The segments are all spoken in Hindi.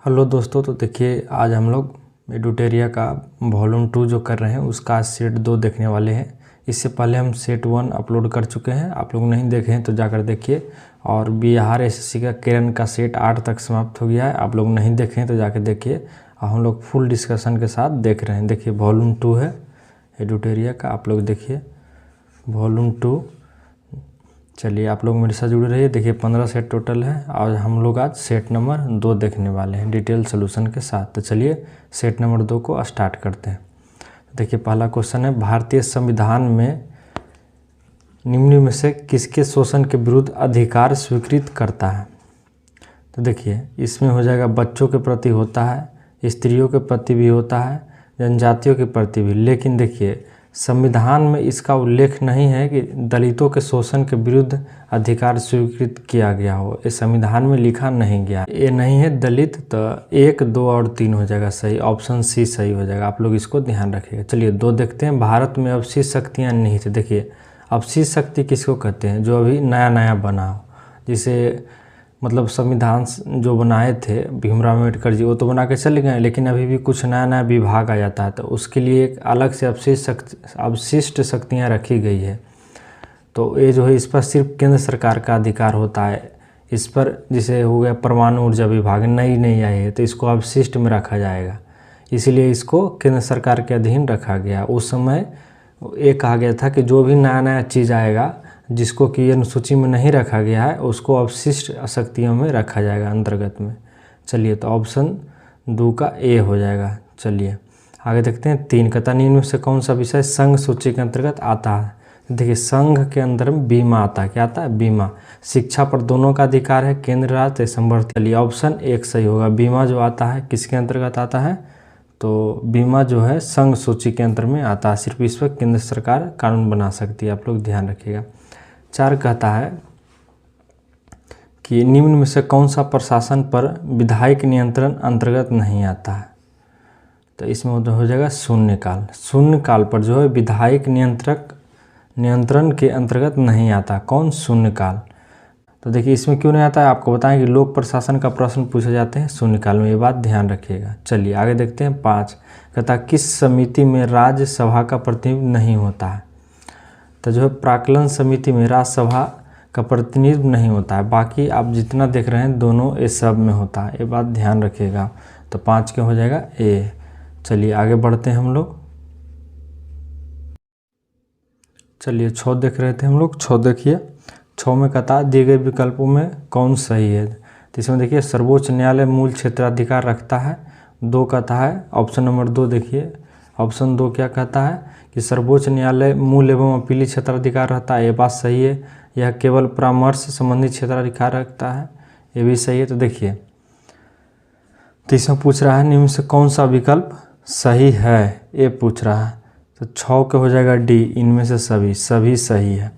हेलो दोस्तों, तो देखिए आज हम लोग एडुटेरिया का वॉल्यूम 2 जो कर रहे हैं उसका सेट 2 देखने वाले हैं। इससे पहले हम सेट 1 अपलोड कर चुके हैं, आप लोग नहीं देखे हैं तो जाकर देखिए। और बिहार एसएससी का केरन का सेट 8 तक समाप्त हो गया है, आप लोग नहीं देखे हैं तो जाकर देखिए। और हम लोग फुल डिस्कशन के साथ देख रहे हैं। देखिए वॉल्यूम 2 है एडुटेरिया का, आप लोग देखिए वॉल्यूम 2। चलिए आप लोग मेरे साथ जुड़े रहिए। देखिए 15 सेट टोटल है और हम लोग आज सेट नंबर 2 देखने वाले हैं डिटेल सोल्यूशन के साथ। तो चलिए सेट नंबर 2 को स्टार्ट करते हैं। देखिए पहला क्वेश्चन है, भारतीय संविधान में निम्न में से किसके शोषण के विरुद्ध अधिकार स्वीकृत करता है? तो देखिए इसमें हो जाएगा बच्चों के प्रति होता है, स्त्रियों के प्रति भी होता है, जनजातियों के प्रति भी। लेकिन देखिए संविधान में इसका उल्लेख नहीं है कि दलितों के शोषण के विरुद्ध अधिकार स्वीकृत किया गया हो। ये संविधान में लिखा नहीं गया, ये नहीं है दलित। तो 1, 2 और 3 हो जाएगा सही, ऑप्शन सी सही हो जाएगा। आप लोग इसको ध्यान रखिएगा। चलिए 2 देखते हैं। भारत में अवशिष्ट शक्तियाँ नहीं थी। देखिए अवशिष्ट शक्ति किसको कहते हैं? जो अभी नया नया बना हो, जिसे मतलब संविधान जो बनाए थे भीमराव अम्बेडकर जी, वो तो बना के चले गए, लेकिन अभी भी कुछ नया नया विभाग आ जाता है तो उसके लिए एक अलग से अवशिष्ट शक्तियाँ रखी गई है। तो ये जो है इस पर सिर्फ केंद्र सरकार का अधिकार होता है। इस पर जैसे हो गया परमाणु ऊर्जा विभाग नई आई है तो इसको अवशिष्ट में रखा जाएगा, इसीलिए इसको केंद्र सरकार के अधीन रखा गया। उस समय ये कहा गया था कि जो भी नया नया चीज़ आएगा जिसको कि अनुसूची में नहीं रखा गया है उसको अवशिष्ट शक्तियों में रखा जाएगा अंतर्गत में। चलिए तो ऑप्शन 2 का ए हो जाएगा। चलिए आगे देखते हैं। 3 कहता निम्न में से कौन सा विषय संघ सूची के अंतर्गत आता है? देखिए संघ के अंदर में बीमा आता है। क्या आता है? बीमा। शिक्षा पर दोनों का अधिकार है, केंद्र राज्य संवर्धित। चलिए ऑप्शन 1 सही होगा। बीमा जो आता है किसके अंतर्गत आता है? तो बीमा जो है संघ सूची के अंतर में आता है। सिर्फ इस पर केंद्र सरकार कानून बना सकती है, आप लोग ध्यान रखिएगा। 4 कहता है कि निम्न में से कौन सा प्रशासन पर विधायिक नियंत्रण अंतर्गत नहीं आता है? तो इसमें हो जाएगा शून्यकाल। शून्यकाल पर जो है विधायिक नियंत्रण के अंतर्गत नहीं आता। कौन? शून्यकाल। तो देखिए इसमें क्यों नहीं आता है आपको बताएं कि लोक प्रशासन का प्रश्न पूछे जाते हैं शून्यकाल में, ये बात ध्यान रखिएगा। चलिए आगे देखते हैं। 5 कहता किस समिति में राज्यसभा का प्रतिनिधित्व नहीं होता है? तो जो है प्राक्कलन समिति में राज्यसभा का प्रतिनिधित्व नहीं होता है। बाकी आप जितना देख रहे हैं दोनों ये सब में होता है, ये बात ध्यान रखिएगा। तो 5 के हो जाएगा ए। चलिए आगे बढ़ते हैं हम लोग। चलिए 6 देख रहे थे हम लोग। 6 देखिए। 6 में कहता दिए गए विकल्पों में कौन सही है? तो इसमें देखिए सर्वोच्च न्यायालय मूल क्षेत्राधिकार रखता है। 2 कहता है ऑप्शन नंबर 2 देखिए। ऑप्शन 2 क्या कहता है कि सर्वोच्च न्यायालय मूल एवं अपीली क्षेत्राधिकार रहता है, ये बात सही है। यह केवल परामर्श संबंधी क्षेत्राधिकार रखता है, ये भी सही है। तो देखिए तो इसमें पूछ रहा है निम्न से कौन सा विकल्प सही है, ये पूछ रहा है। तो 6 के हो जाएगा डी, इनमें से सभी सही है।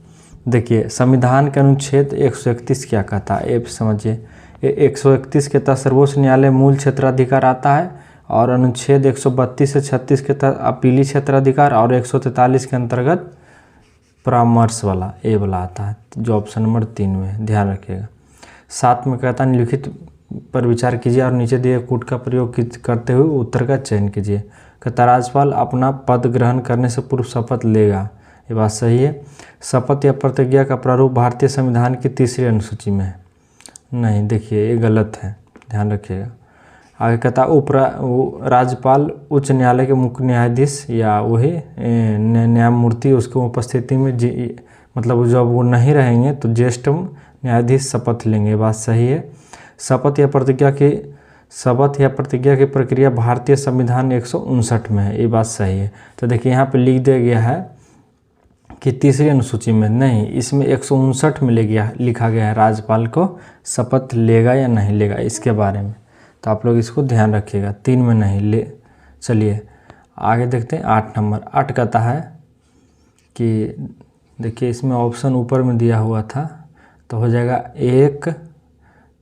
देखिए संविधान के अनुच्छेद 131 क्या कहता है, ये समझिए। 131 के तहत सर्वोच्च न्यायालय मूल क्षेत्राधिकार आता है और अनुच्छेद 132 से 36 के तहत अपीली क्षेत्राधिकार और 143 के अंतर्गत परामर्श वाला ए वाला आता है, जो ऑप्शन नंबर 3 में। ध्यान रखिएगा। 7 में कहता है निम्नलिखित पर विचार कीजिए और नीचे दिए कूट का प्रयोग करते हुए उत्तर का चयन कीजिए। कहता राज्यपाल अपना पद ग्रहण करने से पूर्व शपथ लेगा, ये बात सही है। शपथ या प्रतिज्ञा का प्रारूप भारतीय संविधान की 3री अनुसूची में है, नहीं। देखिए ये गलत है, ध्यान रखिएगा। आगे कहता राज्यपाल उच्च न्यायालय के मुख्य न्यायाधीश या वही न्यायमूर्ति उसकी उपस्थिति में मतलब जब वो नहीं रहेंगे तो ज्येष्ठ न्यायाधीश शपथ लेंगे, बात सही है। शपथ या प्रतिज्ञा की प्रक्रिया भारतीय संविधान 159 में है, ये बात सही है। तो देखिए यहाँ पे लिख दिया गया है कि 3री अनुसूची में, नहीं, इसमें 159 में लिखा गया है राज्यपाल को शपथ लेगा या नहीं लेगा इसके बारे में। तो आप लोग इसको ध्यान रखिएगा, 3 में नहीं ले। चलिए आगे देखते हैं। 8 नंबर। 8 कहता है कि देखिए इसमें ऑप्शन ऊपर में दिया हुआ था तो हो जाएगा 1,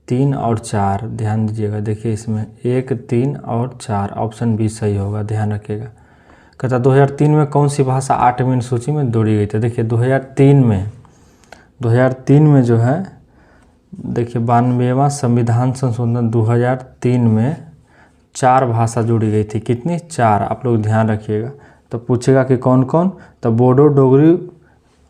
3 और 4। ध्यान दीजिएगा। देखिए इसमें 1, 3 और 4, ऑप्शन बी सही होगा, ध्यान रखिएगा। कहता 2003 में कौन सी भाषा 8वीं अनुसूची में जोड़ी गई थी? देखिए 2003 में जो है देखिए 92वां संविधान संशोधन 2003 में 4 भाषा जोड़ी गई थी। कितनी? 4। आप लोग ध्यान रखिएगा। तो पूछेगा कि कौन कौन, तो बोडो, डोगरी,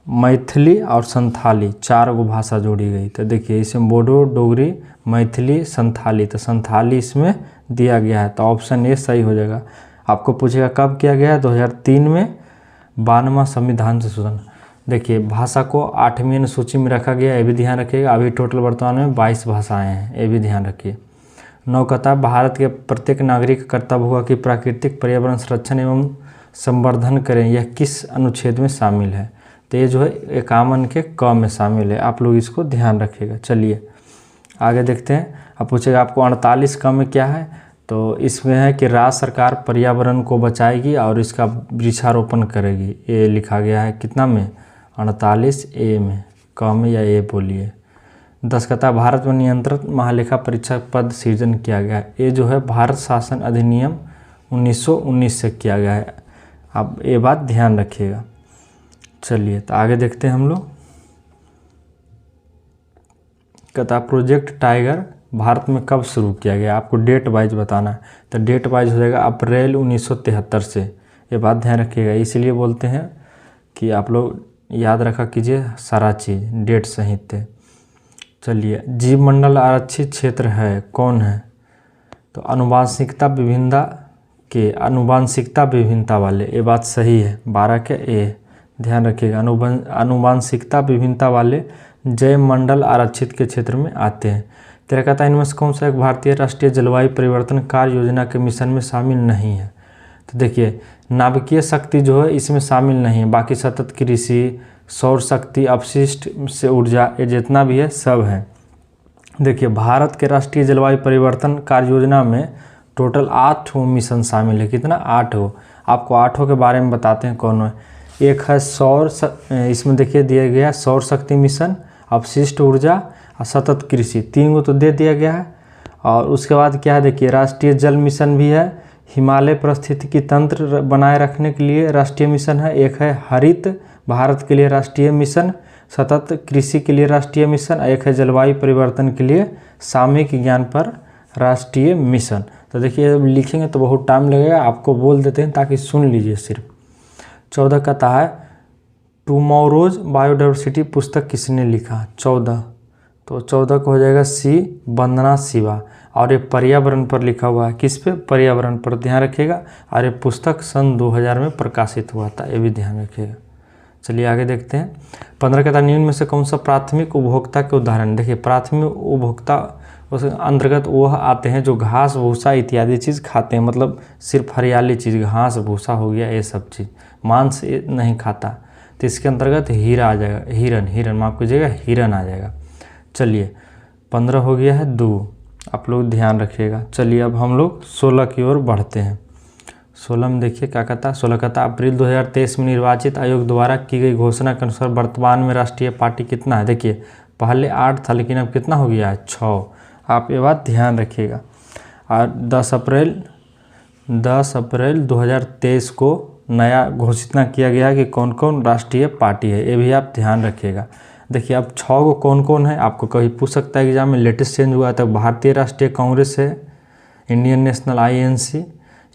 मैथिली और संथाली, 4 गो भाषा जोड़ी गई। तो देखिए इसमें बोडो, डोगरी, मैथिली, संथाली, तो संथाली इसमें दिया गया है। तो ऑप्शन ए सही हो जाएगा। आपको पूछेगा कब किया गया है? 2003 में 92वां संविधान संशोधन। देखिए भाषा को 8वीं अनुसूची में रखा गया, ये भी ध्यान रखिएगा। अभी टोटल वर्तमान में 22 भाषाएं हैं, ये भी ध्यान रखिए। 9 कहता है भारत के प्रत्येक नागरिक का कर्तव्य होगा कि प्राकृतिक पर्यावरण संरक्षण एवं संवर्धन करें, यह किस अनुच्छेद में शामिल है? तो ये जो है 51 के क में शामिल है। आप लोग इसको ध्यान रखिएगा। चलिए आगे देखते हैं। अब पूछेगा आपको 48 क में क्या है? तो इसमें है कि राज्य सरकार पर्यावरण को बचाएगी और इसका वृक्षारोपण करेगी, ये लिखा गया है। कितना में? 48 ए में, क में या ए बोलिए। 10 कहता है भारत में नियंत्रण महालेखा परीक्षक पद सृजन किया गया है, ये जो है भारत शासन अधिनियम 1919 से किया गया है। आप ये बात ध्यान रखिएगा। चलिए तो आगे देखते हैं हम लोग। कहता प्रोजेक्ट टाइगर भारत में कब शुरू किया गया? आपको डेट वाइज बताना है। तो डेट वाइज हो जाएगा अप्रैल 1973 से, ये बात ध्यान रखिएगा। इसीलिए बोलते हैं कि आप लोग याद रखा कीजिए सारा चीज़, डेट सहित थे। चलिए जीवमंडल आरक्षित क्षेत्र है, कौन है? तो आनुवांशिकता विभिन्नता वाले, ये बात सही है। 12 के ए, ध्यान रखिएगा। आनुवांशिकता विभिन्नता वाले जैवमंडल आरक्षित के क्षेत्र में आते हैं। तेरा कहता है इनमें से कौन सा एक भारतीय राष्ट्रीय जलवायु परिवर्तन कार्य योजना के मिशन में शामिल नहीं है? तो देखिए नाभिकीय शक्ति जो है इसमें शामिल नहीं है, बाकी सतत कृषि, सौर शक्ति, अपशिष्ट से ऊर्जा, ये जितना भी है सब है। देखिए भारत के राष्ट्रीय जलवायु परिवर्तन कार्य योजना में टोटल 8 मिशन शामिल है। कितना? 8 हो। आपको 8 के बारे में बताते हैं कौन है। एक है इसमें देखिए दिया गया सौर शक्ति मिशन, अपशिष्ट ऊर्जा और सतत कृषि, 3 गो तो दे दिया गया है। और उसके बाद क्या है? देखिए राष्ट्रीय जल मिशन भी है, हिमालय पारिस्थितिकी तंत्र बनाए रखने के लिए राष्ट्रीय मिशन है। एक है हरित भारत के लिए राष्ट्रीय मिशन, सतत कृषि के लिए राष्ट्रीय मिशन, एक है जलवायु परिवर्तन के लिए सामयिक ज्ञान पर राष्ट्रीय मिशन। तो देखिए लिखेंगे तो बहुत टाइम लगेगा, आपको बोल देते हैं ताकि सुन लीजिए सिर्फ। 14 कहता है टुमारोज बायोडाइवर्सिटी पुस्तक किसने लिखा? 14, तो 14 को हो जाएगा सी, वंदना शिवा। और ये पर्यावरण पर लिखा हुआ है। किस पे? पर्यावरण पर, ध्यान रखिएगा। और ये पुस्तक सन 2000 में प्रकाशित हुआ था, ये भी ध्यान रखिएगा। चलिए आगे देखते हैं। 15 कहता है निम्न में से कौन सा प्राथमिक उपभोक्ता के उदाहरण? देखिए प्राथमिक उपभोक्ता उस अंतर्गत वह आते हैं जो घास भूसा इत्यादि चीज़ खाते हैं, मतलब सिर्फ हरियाली चीज़, घास भूसा हो गया ये सब चीज़, मांस नहीं खाता। तो इसके अंतर्गत हीरा आ जाएगा, हिरन माफ कीजिएगा, हिरन आ जाएगा। चलिए 15 हो गया है 2, आप लोग ध्यान रखिएगा। चलिए अब हम लोग 16 की ओर बढ़ते हैं। 16 में देखिए क्या कहता है। 16 कहता है अप्रैल 2023 में निर्वाचित आयोग द्वारा की गई घोषणा के अनुसार वर्तमान में राष्ट्रीय पार्टी कितना है? देखिए पहले 8 था लेकिन अब कितना हो गया है? 6। आप ये बात ध्यान रखिएगा। और 10 अप्रैल 2023 को नया घोषणा किया गया कि कौन कौन राष्ट्रीय पार्टी है, ये भी आप ध्यान रखिएगा। देखिए अब 6 को कौन कौन है आपको कभी पूछ सकता है एग्जाम में। लेटेस्ट चेंज हुआ था, भारतीय राष्ट्रीय कांग्रेस है, इंडियन नेशनल INC,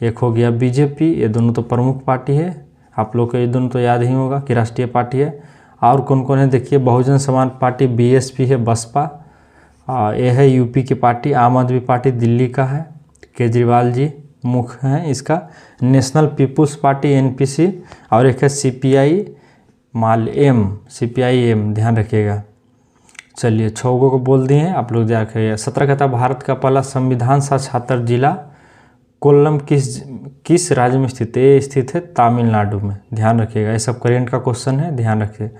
एक हो गया बीजेपी, ये दोनों तो प्रमुख पार्टी है। आप लोग को ये दोनों तो याद ही होगा कि राष्ट्रीय पार्टी है। और कौन कौन है देखिए, बहुजन समाज पार्टी BSP है, बसपा, ये है यूपी की पार्टी, आम आदमी पार्टी दिल्ली का है, केजरीवाल जी मुख्य हैं इसका, नेशनल पीपुल्स पार्टी NPC, और एक है CPIM, ध्यान रखिएगा। चलिए 6 को बोल दिए हैं, आप लोग ध्यान रखिएगा। 17 कहता भारत का पहला संविधान साक्षात्कार जिला कोल्लम किस राज्य में स्थित है? स्थित है तमिलनाडु में, ध्यान रखिएगा। ये सब करेंट का क्वेश्चन है, ध्यान रखिए।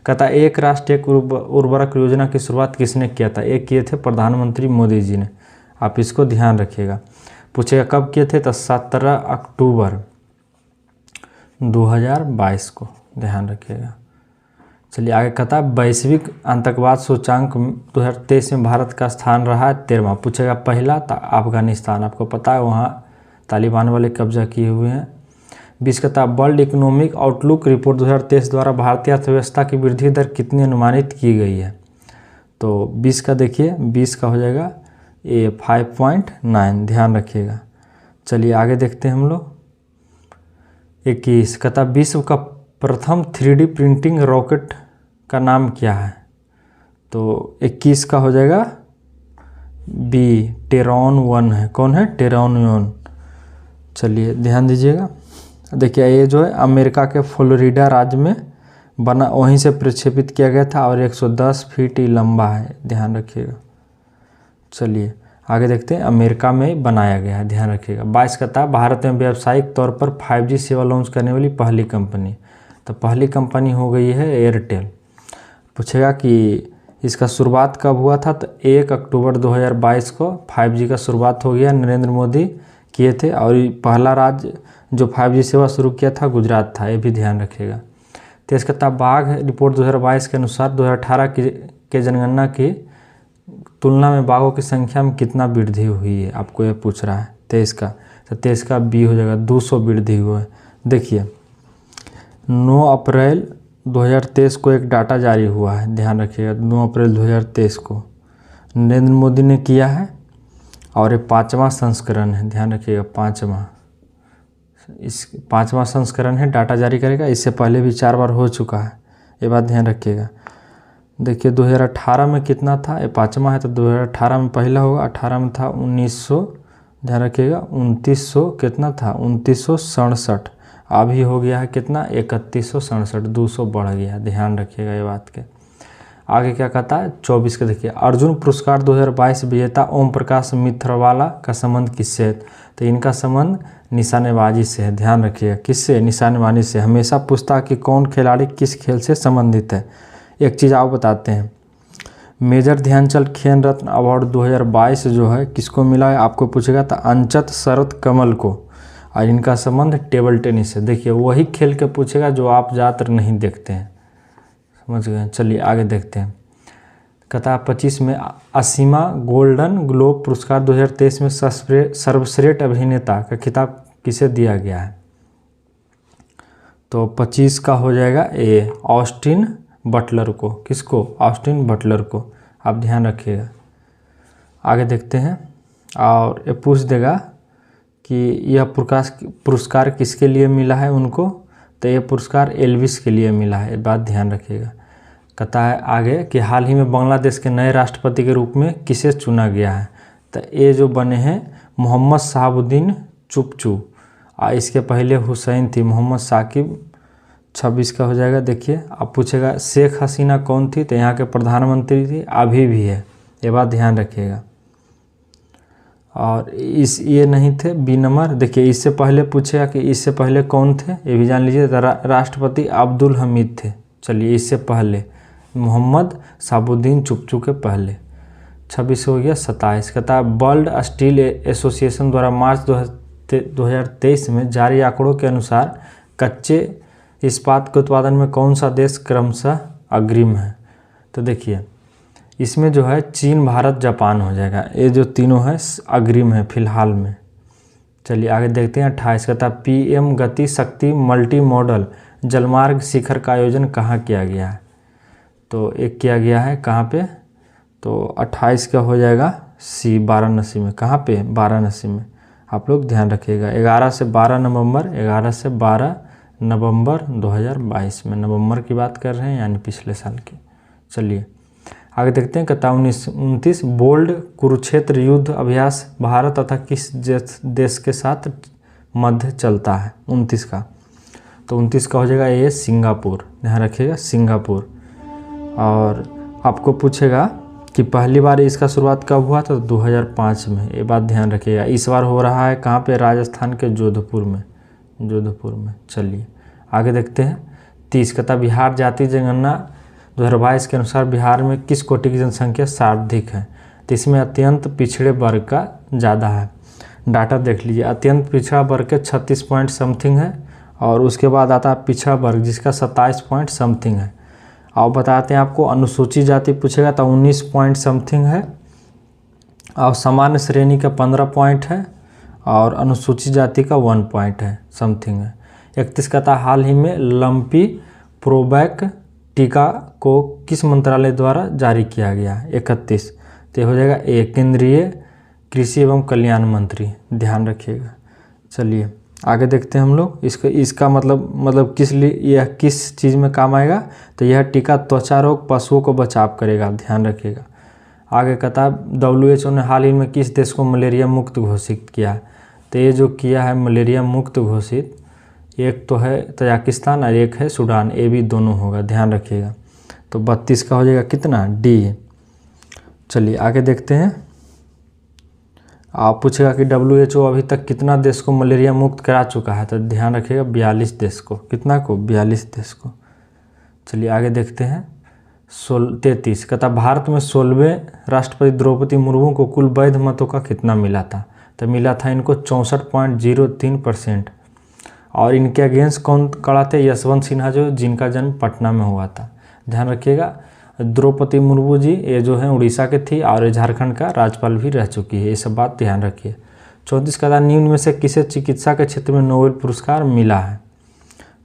कहता एक राष्ट्रीय उर्वरक योजना की शुरुआत किसने किया था? एक किए थे प्रधानमंत्री मोदी जी ने, आप इसको ध्यान रखिएगा। पूछेगा कब किए थे? तो 17 अक्टूबर 2022 को, ध्यान रखिएगा। चलिए आगे कहता है वैश्विक आतंकवाद सूचांक 2023 में भारत का स्थान रहा है 13वां। पूछेगा पहला था अफगानिस्तान, आपको पता है वहाँ तालिबान वाले कब्जा किए हुए हैं। 20 कहता है वर्ल्ड इकोनॉमिक आउटलुक रिपोर्ट 2023 द्वारा भारतीय अर्थव्यवस्था की वृद्धि दर कितनी अनुमानित की गई है? तो 20 का देखिए, 20 का हो जाएगा ये 5.9, ध्यान रखिएगा। चलिए आगे देखते हैं हम लोग। 21 कहता विश्व का प्रथम 3D प्रिंटिंग रॉकेट का नाम क्या है? तो 21 का हो जाएगा बी, टेरॉन 1 है। कौन है? टेरॉन 1। चलिए ध्यान दीजिएगा। देखिए ये जो है अमेरिका के फ्लोरिडा राज्य में बना, वहीं से प्रक्षेपित किया गया था और 110 फीट ही लंबा है, ध्यान रखिएगा। चलिए आगे देखते हैं। अमेरिका में बनाया गया है, ध्यान रखिएगा। 22 का था भारत में व्यावसायिक तौर पर 5G सेवा लॉन्च करने वाली पहली कंपनी। तो पहली कंपनी हो गई है एयरटेल। पूछेगा कि इसका शुरुआत कब हुआ था? तो 1 अक्टूबर 2022 को 5G का शुरुआत हो गया, नरेंद्र मोदी किए थे। और पहला राज्य जो 5G सेवा शुरू किया था गुजरात था, ये भी ध्यान रखिएगा। 23 का था बाघ रिपोर्ट 2022 के अनुसार 2018 के जनगणना की तुलना में बाघों की संख्या में कितना वृद्धि हुई है, आपको ये पूछ रहा है। 23 का, तो 23 का बी हो जाएगा, 200 वृद्धि हुआ है। देखिए 9 अप्रैल 2023 को एक डाटा जारी हुआ है, ध्यान रखिएगा। 9 अप्रैल 2023 को नरेंद्र मोदी ने किया है और ये 5वां संस्करण है, ध्यान रखिएगा। 5वां संस्करण है, डाटा जारी करेगा। इससे पहले भी 4 बार हो चुका है, ये बात ध्यान रखिएगा। देखिए 2018 में कितना था? ये 5वां है, तो 2018 में पहला होगा। 18 में था 1900, ध्यान रखिएगा। 2900 कितना था? 2967। अभी हो गया है कितना? 3167, 200 बढ़ गया, ध्यान रखिएगा ये बात के। आगे क्या कहता है? 24 का देखिए अर्जुन पुरस्कार 2022 विजेता ओम प्रकाश मित्रवाला का संबंध किससे है? तो इनका संबंध निशानेबाजी से है, ध्यान रखिएगा। किससे? निशानेबाजी से। हमेशा पूछता है कि कौन खिलाड़ी किस खेल से संबंधित है। एक चीज़ आप बताते हैं, मेजर ध्यानचंद खेल रत्न अवार्ड 2022 जो है किसको मिला है? आपको पूछेगा तो अंचत शरद कमल को। और इनका संबंध टेबल टेनिस से। देखिए वही खेल के पूछेगा जो आप ज़्यादातर नहीं देखते हैं, समझ गए। चलिए आगे देखते हैं। कहता 25 में असीमा गोल्डन ग्लोब पुरस्कार 2023 में सर्वश्रेष्ठ अभिनेता का खिताब किसे दिया गया है? तो 25 का हो जाएगा ए, ऑस्टिन बटलर को। किसको? ऑस्टिन बटलर को, आप ध्यान रखिएगा। आगे देखते हैं। और ये पूछ देगा कि यह पुरस्कार किसके लिए मिला है उनको? तो ये पुरस्कार एल्विस के लिए मिला है, बात ध्यान रखिएगा। कहता है आगे कि हाल ही में बांग्लादेश के नए राष्ट्रपति के रूप में किसे चुना गया है? तो ये जो बने हैं मोहम्मद शहाबुद्दीन चुपचू। इसके पहले हुसैन थी, मोहम्मद साकिब। 26 का हो जाएगा। देखिए अब पूछेगा शेख हसीना कौन थी? तो यहाँ के प्रधानमंत्री थी, अभी भी है, ये बात ध्यान रखिएगा। और ये नहीं थे, बी नंबर। देखिए इससे पहले पूछेगा कि इससे पहले कौन थे, ये भी जान लीजिए। राष्ट्रपति अब्दुल हमीद थे। चलिए इससे पहले मोहम्मद शहाबुद्दीन चुपचू के पहले। 26 हो गया। 27 कहता है वर्ल्ड स्टील एसोसिएशन द्वारा मार्च 2023 में जारी आंकड़ों के अनुसार कच्चे इस्पात के उत्पादन में कौन सा देश क्रमशः अग्रिम है? तो देखिए इसमें जो है चीन, भारत, जापान हो जाएगा। ये जो तीनों है अग्रिम है फिलहाल में। चलिए आगे देखते हैं। 28 कहता है PM गति शक्ति मल्टी मॉडल जलमार्ग शिखर का आयोजन कहाँ किया गया है? तो एक किया गया है कहाँ पे? तो 28 का हो जाएगा सी, वाराणसी में। कहाँ पे? वाराणसी में, आप लोग ध्यान रखिएगा। 11 से 12 नवंबर 11 से 12 नवंबर 2022 में, नवंबर की बात कर रहे हैं, यानी पिछले साल की। चलिए आगे देखते हैं। कहता 29 बोल्ड कुरुक्षेत्र युद्ध अभ्यास भारत तथा किस देश के साथ मध्य चलता है? 29 का, तो 29 का हो जाएगा ये सिंगापुर, ध्यान रखिएगा, सिंगापुर। और आपको पूछेगा कि पहली बार इसका शुरुआत कब हुआ था? तो 2005 में, ये बात ध्यान रखिएगा। इस बार हो रहा है कहाँ पे? राजस्थान के जोधपुर में, जोधपुर में। चलिए आगे देखते हैं। 30 कहता बिहार जाति जनगणना 2022 के अनुसार बिहार में किस कोटि की जनसंख्या सर्वाधिक है? तो इसमें अत्यंत पिछड़े वर्ग का ज़्यादा है। डाटा देख लीजिए, अत्यंत पिछड़ा वर्ग के 36 पॉइंट समथिंग है, और उसके बाद आता है पिछड़ा वर्ग जिसका 27 पॉइंट समथिंग है। और बताते हैं आपको अनुसूचित जाति पूछेगा तो 19 पॉइंट समथिंग है, और सामान्य श्रेणी का 15 पॉइंट है, और अनुसूचित जाति का 1 पॉइंट है समथिंग है। 31 का था हाल ही में लंपी प्रोबैक टीका को किस मंत्रालय द्वारा जारी किया गया? 31 तो हो जाएगा ए, केंद्रीय कृषि एवं कल्याण मंत्री, ध्यान रखिएगा। चलिए आगे देखते हैं हम लोग। इसका मतलब किस लिए, यह किस चीज़ में काम आएगा, तो यह टीका त्वचा रोग पशुओं को बचाव करेगा, ध्यान रखिएगा। आगे कहता है WHO ने हाल ही में किस देश को मलेरिया मुक्त घोषित किया, तो ये जो किया है मलेरिया मुक्त घोषित, एक तो है तजाकिस्तान और एक है सूडान, ये भी दोनों होगा, ध्यान रखिएगा। तो 32 का हो जाएगा कितना, डी। चलिए आगे देखते हैं। आप पूछेगा कि WHO अभी तक कितना देश को मलेरिया मुक्त करा चुका है, तो ध्यान रखिएगा 42 देश को। कितना को, 42 देश को। चलिए आगे देखते हैं। 33 कहता भारत में 16वें राष्ट्रपति द्रौपदी मुर्मू को कुल वैध मतों का कितना मिला था, तो मिला था इनको 64.03%। और इनके अगेंस्ट कौन खड़ा थे, यशवंत सिन्हा, जो जिनका जन्म पटना में हुआ था, ध्यान रखिएगा। द्रौपदी मुर्मू जी ये जो है उड़ीसा के थी और झारखंड का राज्यपाल भी रह चुकी है, ये सब बात ध्यान रखिए। 34 का था निम्न में से किसे चिकित्सा के क्षेत्र में नोबेल पुरस्कार मिला है,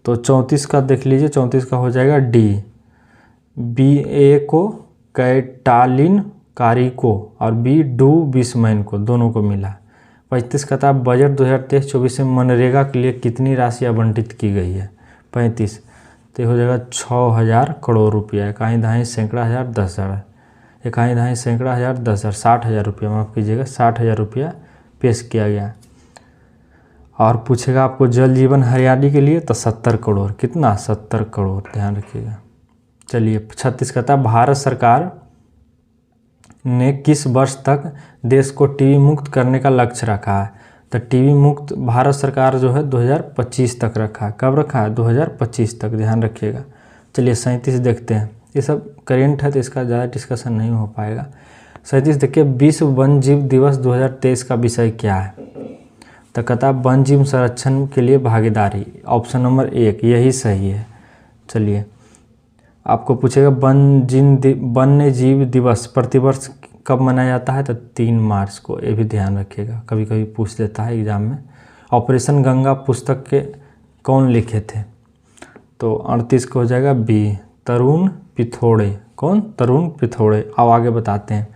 तो 34 का देख लीजिए, 34 का हो जाएगा डी। BA को कैटालिन कारी को और B डू बिस्मैन को, दोनों को मिला। 35 का था बजट 2023-24 में मनरेगा के लिए कितनी राशि आवंटित की गई है, 35, तो हो जाएगा 6000 करोड़ रुपया। इकाई दहाई सैकड़ा हज़ार 10,000, इकाई दहाई सैकड़ा हज़ार 10,000, 60,000 रुपया, माफ़ कीजिएगा 60,000 रुपया पेश किया गया। और पूछेगा आपको जल जीवन हरियाली के लिए, तो 70 करोड़, कितना, 70 करोड़, ध्यान रखिएगा। चलिए 36 का था भारत सरकार ने किस वर्ष तक देश को टीबी मुक्त करने का लक्ष्य रखा है, तो टीबी मुक्त भारत सरकार जो है 2025 तक रखा है। कब रखा है, 2025 तक, ध्यान रखिएगा। चलिए 37 देखते हैं। ये सब करेंट है तो इसका ज़्यादा डिस्कशन नहीं हो पाएगा। 37 देखिए, विश्व वन जीव दिवस 2023 का विषय क्या है, तो कहता वन जीव संरक्षण के लिए भागीदारी, ऑप्शन नंबर 1 यही सही है। चलिए आपको पूछेगा वन्य जीव दिवस प्रतिवर्ष कब मनाया जाता है, तो 3 मार्च को, ये भी ध्यान रखिएगा, कभी कभी पूछ देता है एग्जाम में। ऑपरेशन गंगा पुस्तक के कौन लिखे थे, तो 38 को हो जाएगा बी, तरुण पिथोड़े। कौन, तरुण पिथोड़े। अब आगे बताते हैं।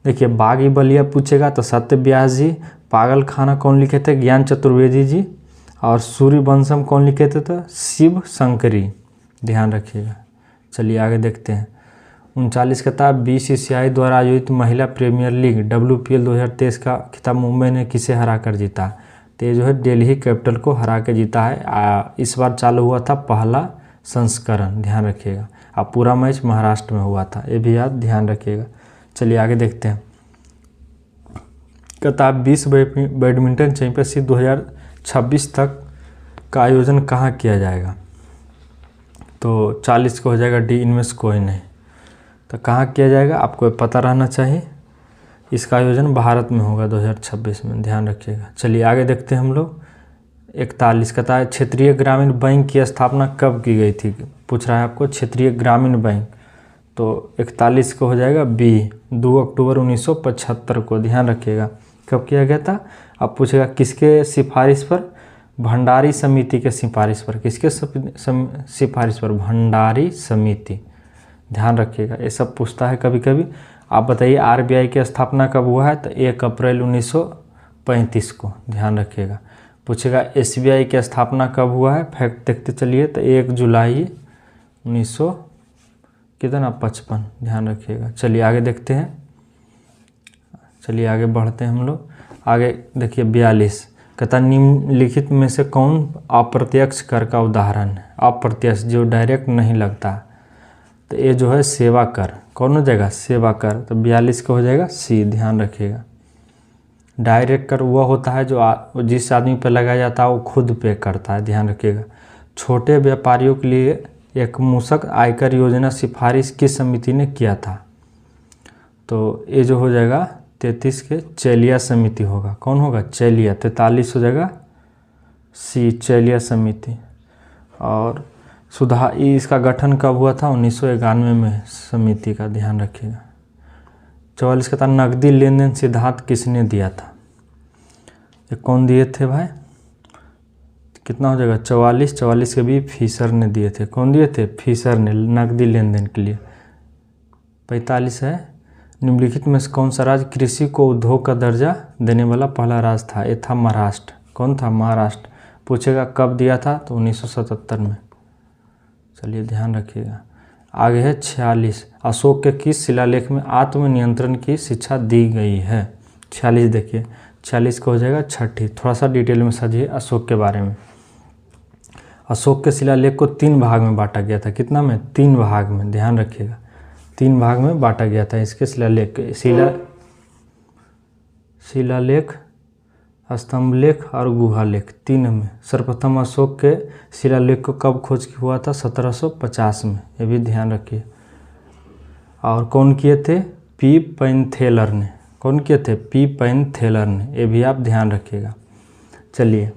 देखिए बागी बलिया पूछेगा तो सत्य व्यास जी, पागल खाना कौन लिखे थे, ज्ञान चतुर्वेदी जी, और सूर्यवंशम कौन लिखे थे, तो शिव शंकरी, ध्यान रखिएगा। चलिए आगे देखते हैं। 39 का था BCCI द्वारा आयोजित महिला प्रीमियर लीग WPL 2023 का खिताब मुंबई ने किसे हरा कर जीता, तो ये जो है दिल्ली कैपिटल को हरा के जीता है। इस बार चालू हुआ था पहला संस्करण, ध्यान रखिएगा। अब पूरा मैच महाराष्ट्र में हुआ था, ये भी याद ध्यान रखिएगा। चलिए आगे देखते हैं। किताब विश्व बैडमिंटन चैंपियनशिप 2026 तक का आयोजन कहाँ किया जाएगा, तो 40 को हो जाएगा डी, इनमें से कोई नहीं। तो कहाँ किया जाएगा आपको पता रहना चाहिए। इसका आयोजन भारत में होगा 2026 में, ध्यान रखिएगा। चलिए आगे देखते हैं हम लोग। 41 का था क्षेत्रीय ग्रामीण बैंक की स्थापना कब की गई थी, पूछ रहा है आपको क्षेत्रीय ग्रामीण बैंक, तो 41 को हो जाएगा बी, 2 अक्टूबर 1975 को, ध्यान रखिएगा। कब किया गया था। अब पूछेगा किसके सिफारिश पर, भंडारी समिति के सिफारिश पर, किसके सिफारिश पर, भंडारी समिति, ध्यान रखिएगा। ये सब पूछता है कभी कभी। आप बताइए RBI की स्थापना कब हुआ है, तो 1 अप्रैल 1935 को, ध्यान रखिएगा। पूछेगा SBI की स्थापना कब हुआ है, फैक्ट देखते चलिए, तो 1 जुलाई 1955, ध्यान रखिएगा। चलिए आगे देखते हैं। चलिए आगे बढ़ते हैं हम लोग। आगे देखिए 42 कहता निम्नलिखित में से कौन अप्रत्यक्ष कर का उदाहरण है, अप्रत्यक्ष जो डायरेक्ट नहीं लगता, तो ये जो है सेवा कर, कौन हो जाएगा, सेवा कर, तो 42 का हो जाएगा सी, ध्यान रखिएगा। डायरेक्ट कर वह होता है जो जिस आदमी पर लगाया जाता है वो खुद पे करता है, ध्यान रखिएगा। छोटे व्यापारियों के लिए एक मूसक आयकर योजना सिफारिश किस समिति ने किया था, तो ये जो हो जाएगा 33 के चेलिया समिति होगा, कौन होगा, चेलिया, 43 हो जाएगा सी, चेलिया समिति। और इसका गठन कब हुआ था, 1991 में समिति का, ध्यान रखिएगा। 44 का था नकदी लेन देन सिद्धांत किसने दिया था, ये कौन दिए थे भाई, कितना हो जाएगा 44 के भी फिशर ने दिए थे, कौन दिए थे, फिशर ने, नकदी लेन देन के लिए। 45 है निम्नलिखित में से कौन सा राज्य कृषि को उद्योग का दर्जा देने वाला पहला राज्य था, ये था महाराष्ट्र, कौन था? महाराष्ट्र। पूछेगा कब दिया था? तो 1977 में। चलिए ध्यान रखिएगा। आगे है 46, अशोक के किस शिलालेख में आत्मनियंत्रण की शिक्षा दी गई है? 46 देखिए, 46 को हो जाएगा छठी। थोड़ा सा डिटेल में समझिए अशोक के बारे में। अशोक के शिलालेख को 3 भाग में बांटा गया था। कितना में? 3 भाग में, ध्यान रखिएगा, 3 भाग में बांटा गया था इसके शिलालेख। शिलालेख, स्तंभलेख और गुहालेख, 3 में। सर्वप्रथम अशोक के शिलालेख को कब खोज हुआ था? 1750 में, ये भी ध्यान रखिए। और कौन किए थे? पी पैनथेलर ने। कौन किए थे? पी पैनथेलर ने, ये भी आप ध्यान रखिएगा। चलिए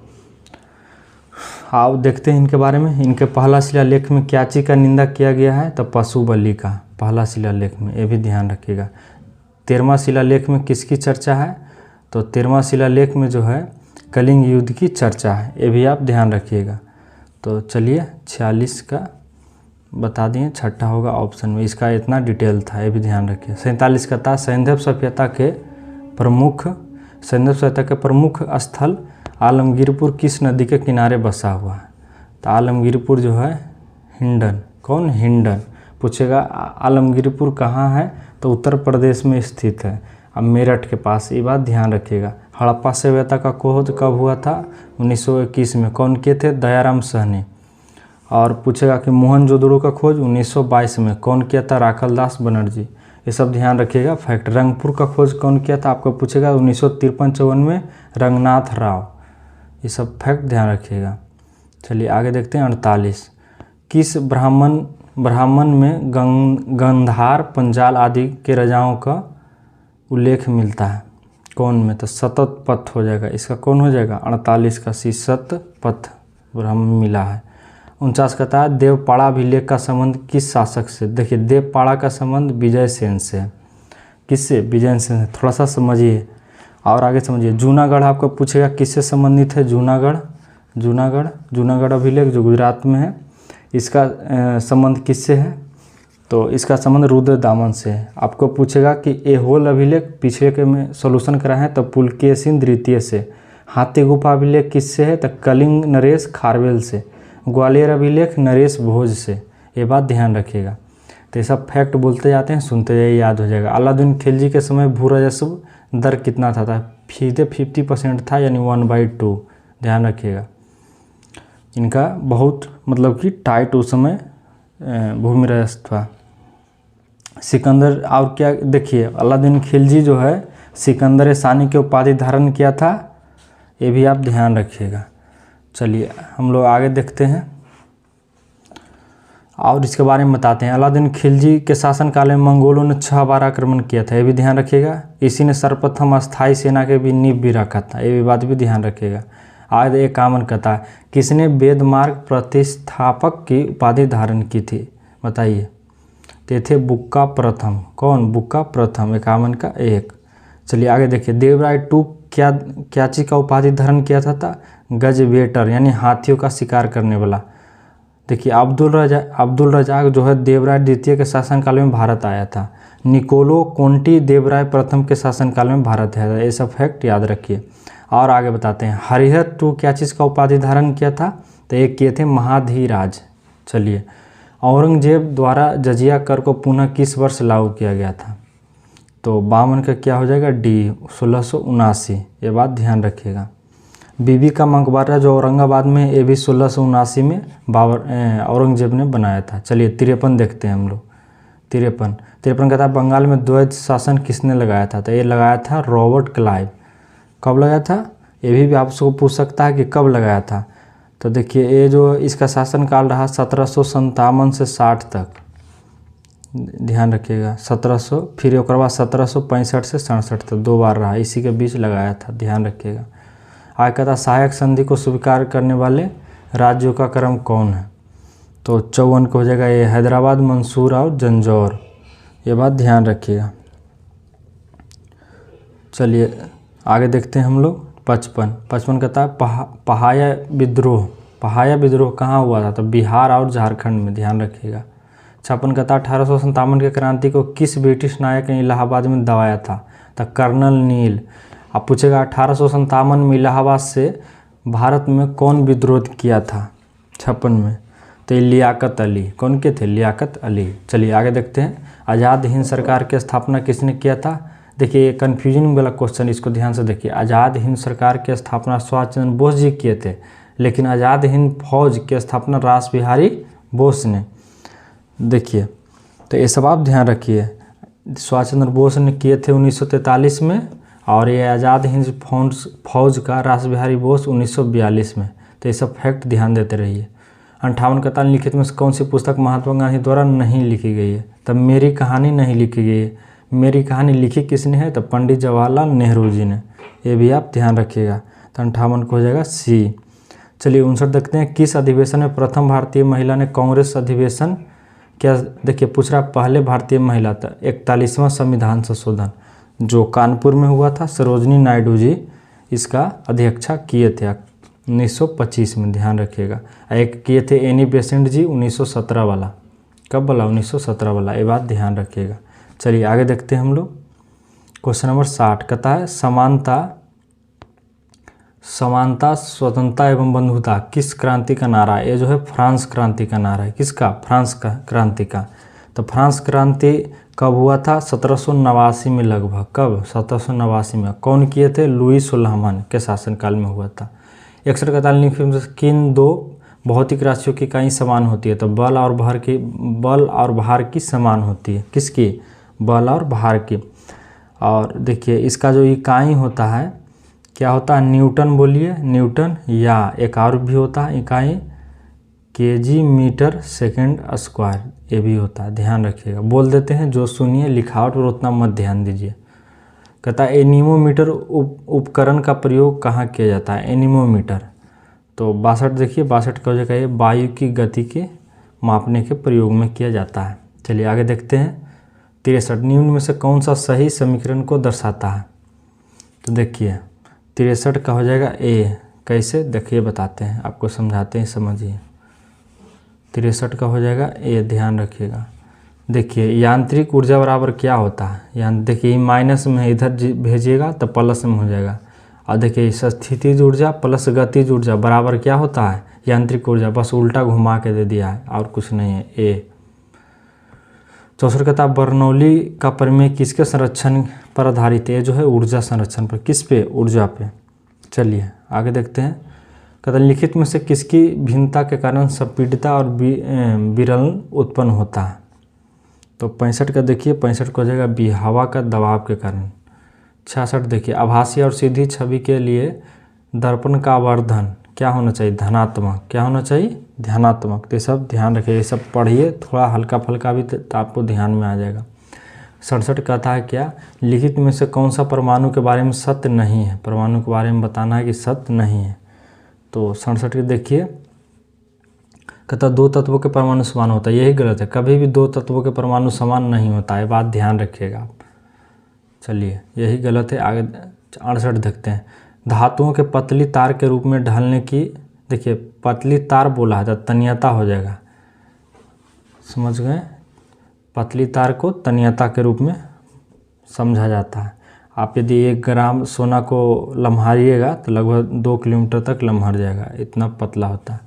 आप देखते हैं इनके बारे में। इनके पहला शिलालेख में क्या चीज़ का निंदा किया गया है? तो पशु बलि का, पहला शिलालेख में, ये भी ध्यान रखिएगा। 13वां शिलालेख में किसकी चर्चा है? तो 13वां शिलालेख में जो है कलिंग युद्ध की चर्चा है, ये भी आप ध्यान रखिएगा। तो चलिए 46 का बता दिए, छठा होगा ऑप्शन में, इसका इतना डिटेल था, ये भी ध्यान रखिए। 47 का था सैंधव सभ्यता के प्रमुख स्थल आलमगीरपुर किस नदी के किनारे बसा हुआ है? तो आलमगीरपुर जो है हिंडन। कौन? हिंडन। पूछेगा आलमगीरपुर कहाँ है? तो उत्तर प्रदेश में स्थित है, अब मेरठ के पास, ये बात ध्यान रखिएगा। हड़प्पा सभ्यता का खोज कब हुआ था? 1921 में। कौन किए थे? दयाराम साहनी। और पूछेगा कि मोहनजोदड़ो का खोज 1922 में। कौन किया था? राखलदास बनर्जी। ये सब ध्यान रखिएगा फैक्ट। रंगपुर का खोज कौन किया था? आपको पूछेगा 1953-54 में रंगनाथ राव। ये सब फैक्ट ध्यान रखिएगा। चलिए आगे देखते हैं 48। किस ब्राह्मण में गंधार, पंजाल आदि के राजाओं का उल्लेख मिलता है? कौन में? तो शतपथ हो जाएगा इसका। कौन हो जाएगा? 48 का सी, शतपथ ब्राह्मण मिला है। 49 का था देवपाड़ा अभिलेख का संबंध किस शासक से? देखिए देवपाड़ा का संबंध विजय सेन से है। किससे? विजय सेन से। थोड़ा सा समझिए और आगे समझिए। जूनागढ़ आपको पूछेगा किससे संबंधित है? जूनागढ़ अभिलेख जो गुजरात में है, इसका संबंध किससे है? तो इसका संबंध रुद्रदामन से है। आपको पूछेगा कि ऐहोल अभिलेख पिछले के में सोल्यूशन करा है, तो पुलकेशिन द्वितीय से। हाथी गुफा अभिलेख किससे है? तो कलिंग नरेश खारवेल से। ग्वालियर अभिलेख नरेश भोज से। ये बात ध्यान रखिएगा। तो ये सब फैक्ट बोलते जाते हैं, सुनते जाइए, याद हो जाएगा। अलाउद्दीन खिलजी के समय भू राजस्व दर कितना था? सीधे 50% था, यानी 1/2। ध्यान रखिएगा। इनका बहुत मतलब कि टाइट उस समय भूमि राजस्व था। सिकंदर और क्या देखिए, अलाउद्दीन खिलजी जो है सिकंदर सानी के उपाधि धारण किया था, ये भी आप ध्यान रखिएगा। चलिए हम लोग आगे देखते हैं और इसके बारे में बताते हैं। अलाउद्दीन खिलजी के शासनकाल में मंगोलों ने 6 बार आक्रमण किया था, ये भी ध्यान रखिएगा। इसी ने सर्वप्रथम अस्थायी सेना के भी नींव भी रखा था, ये भी बात भी ध्यान रखिएगा। आज एक कामन कथा है, किसने वेद मार्ग प्रतिष्ठापक की उपाधि धारण की थी? बताइए। तो थे बुक्का प्रथम। कौन? बुक्का प्रथम, 51 का 1। चलिए आगे देखिए। देवराय टू क्या चीज़ का उपाधि धारण किया था? गजबेटर, यानी हाथियों का शिकार करने वाला। देखिए अब्दुल रजाक जो है देवराय द्वितीय के शासनकाल में भारत आया था। निकोलो कोंटी देवराय प्रथम के शासनकाल में भारत आया था। ये सब फैक्ट याद रखिए और आगे बताते हैं। हरिहर टू क्या चीज़ का उपाधि धारण किया था? तो एक किए थे महाधीराज। चलिए औरंगजेब द्वारा जजिया कर को पुनः किस वर्ष लागू किया गया था? तो 52 का क्या हो जाएगा? डी, 1679। ये बात ध्यान रखिएगा। बीबी का मकबरा जो औरंगाबाद में, ये भी 1679 में औरंगजेब ने बनाया था। चलिए 53 देखते हैं हम लोग। 53 का था बंगाल में द्वैध शासन किसने लगाया था? तो ये लगाया था रॉबर्ट क्लाइव। कब लगाया था? ये भी आपसे पूछ सकता है कि कब लगाया था। तो देखिए ये जो इसका शासनकाल रहा 1757 से 60 तक, ध्यान रखिएगा। 1700, फिर एक बाद 1765 से 67 तक 2 बार रहा, इसी के बीच लगाया था, ध्यान रखिएगा। आगे कहता सहायक संधि को स्वीकार करने वाले राज्यों का क्रम कौन है? तो 54 को हो जाएगा ये हैदराबाद, मंसूर और जंजौर। ये बात ध्यान रखिएगा। चलिए आगे देखते हैं हम लोग। 55 कहता है पहाया विद्रोह कहाँ हुआ था? तो बिहार और झारखंड में, ध्यान रखिएगा। 56 कहता 1857 के क्रांति को किस ब्रिटिश नायक ने इलाहाबाद में दबाया था? तो कर्नल नील। अब पूछेगा 1857 में इलाहाबाद से भारत में कौन विद्रोह किया था 56 में? तो ये लियाकत अली। कौन के थे? लियाकत अली। चलिए आगे देखते हैं। आज़ाद हिंद सरकार की स्थापना किसने किया था? देखिए ये कन्फ्यूजन वाला क्वेश्चन, इसको ध्यान से देखिए। आज़ाद हिंद सरकार की स्थापना सुभाष चंद्र बोस जी किए थे, लेकिन आज़ाद हिंद फौज की स्थापना रास बिहारी बोस ने। देखिए तो ये सब आप ध्यान रखिए। सुभाष चंद्र बोस ने किए थे 1943 में, और ये आज़ाद हिंद फौज का रास बिहारी बोस 1942 में। तो ये सब फैक्ट ध्यान देते रहिए। 58 कताल लिखित में से कौन सी पुस्तक महात्मा गांधी द्वारा नहीं लिखी गई है? तब मेरी कहानी नहीं लिखी गई है। मेरी कहानी लिखी किसने है? तो पंडित जवाहरलाल नेहरू जी ने। ये भी आप ध्यान रखिएगा। तो 58 को हो जाएगा सी। चलिए 59 देखते हैं। किस अधिवेशन में प्रथम भारतीय महिला ने कांग्रेस अधिवेशन क्या? देखिए पूछ रहा पहले भारतीय महिला था 41वां संविधान संशोधन जो कानपुर में हुआ था, सरोजनी नायडू जी इसका अध्यक्षता किए थे 1925 में। ध्यान रखिएगा। एक किए थे एनी बेसेंट जी 1917 वाला। कब वाला? 1917 वाला। ये बात ध्यान रखिएगा। चलिए आगे देखते हैं हम लोग। क्वेश्चन नंबर 60 कहता है समानता स्वतंत्रता एवं बंधुता किस क्रांति का नारा है? ये जो है फ्रांस क्रांति का नारा है। किसका? फ्रांस का क्रांति का। तो फ्रांस क्रांति कब हुआ था? 1789 में लगभग। कब? 1789 में। कौन किए थे? लुई सुल्लाहमान के शासनकाल में हुआ था। 61 कताल निम्न में किन दो भौतिक राशियों की इकाई समान होती है? तो बल और भार की समान होती है। किसकी? बल और भार की। और देखिए इसका जो इकाई होता है क्या होता है? न्यूटन। बोलिए न्यूटन। या एक और भी होता है इकाई केजी मीटर सेकंड स्क्वायर, ये भी होता है। ध्यान रखिएगा। बोल देते हैं जो सुनिए, लिखावट पर उतना मत ध्यान दीजिए। कहता है एनीमोमीटर उपकरण का प्रयोग कहाँ किया जाता है? एनीमोमीटर। तो 62 देखिए 62 का हो जाएगा ये वायु की गति के मापने के प्रयोग में किया जाता है। चलिए आगे देखते हैं। 63 निम्न में से कौन सा सही समीकरण को दर्शाता है? तो देखिए 63 का हो जाएगा ए। कैसे? देखिए बताते हैं, आपको समझाते हैं, समझिए। 63 का हो जाएगा ए। ध्यान रखिएगा। देखिए यांत्रिक ऊर्जा बराबर क्या होता है? देखिए माइनस में इधर भेजिएगा तो प्लस में हो जाएगा। और देखिए स्थितिज ऊर्जा प्लस गतिज ऊर्जा बराबर क्या होता है? यांत्रिक ऊर्जा। बस उल्टा घुमा के दे दिया है और कुछ नहीं है। ए। 64 कहता बर्नौली का प्रमेय किसके संरक्षण पर आधारित है? जो है ऊर्जा संरक्षण पर। किस पे? ऊर्जा पे। चलिए आगे देखते हैं। कहता लिखित में से किसकी भिन्नता के कारण संपीड़ितता और विरलन उत्पन्न होता है? तो 65 का देखिए 65 को हो जाएगा बी। हवा का दबाव के कारण। 66 देखिए आभासी और सीधी छवि के लिए दर्पण का आवर्धन क्या होना चाहिए? धनात्मक। क्या होना चाहिए? धनात्मक। तो सब ध्यान रखिए। ये सब पढ़िए, थोड़ा हल्का फुल्का भी तो आपको ध्यान में आ जाएगा। 67 कहता है क्या? लिखित में से कौन सा परमाणु के बारे में सत्य नहीं है? परमाणु के बारे में बताना है कि सत्य नहीं है। तो 67 के देखिए कहता दो तत्वों के परमाणु समान होता है। यही गलत है। कभी भी दो तत्वों के परमाणु समान नहीं होता है। बात ध्यान रखिएगा आप। चलिए यही गलत है। आगे 68 देखते हैं। धातुओं के पतली तार के रूप में ढलने की, देखिए पतली तार बोला है तो तन्यता हो जाएगा। समझ गए? पतली तार को तन्यता के रूप में समझा जाता है। आप यदि 1 ग्राम सोना को लम्हारिएगा तो लगभग 2 किलोमीटर तक लम्हार जाएगा, इतना पतला होता है।